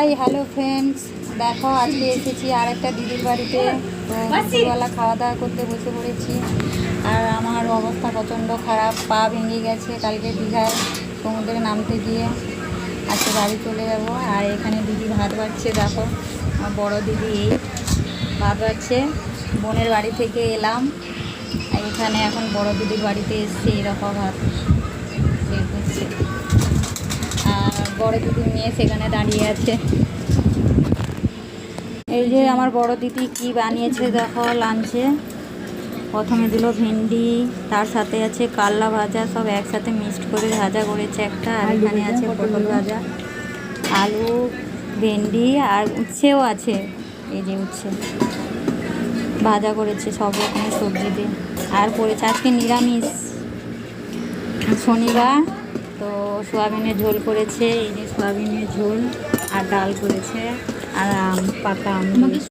Hi hello friends, দেখো আজকে এসেছি আর একটা দিদির বাড়িতে। তো দুপুরবেলা খাওয়া দাওয়া করতে বসে পড়েছি। আর আমার অবস্থা প্রচণ্ড খারাপ, পা ভেঙে গেছে কালকে দীঘায় সমুদ্রে নামতে গিয়ে। আজকে বাড়ি চলে যাব। আর এখানে দিদি ভাত বাড়ছে, দেখো আমার বড় দিদি এই ভাত বাড়ছে। বোনের বাড়ি থেকে এলাম, আর এখানে এখন বড় দিদির বাড়িতে এসছে, এরকম ভাত বের করছে। আর বড় দিদির মেয়ে সেখানে দাঁড়িয়ে আছে। এই যে আমার বড় দিদি কি বানিয়েছে দেখো লাঞ্চে। প্রথমে দিল ভেন্ডি, তার সাথে আছে কাল্লা ভাজা, সব একসাথে মিক্সড করে ভাজা করেছে একটা। আর এখানে আছে পটল ভাজা, আলু, ভেন্ডি আর উচ্ছেও আছে। এই যে উচ্ছে ভাজা করেছে সব রকমের সবজি দিয়ে। আর করেছে আজকে নিরামিষ, শনিবার তো সোয়াবিনের ঝোল করেছে। এই যে সোয়াবিনের ঝোল আর ডাল করেছে, আর পাকা আম।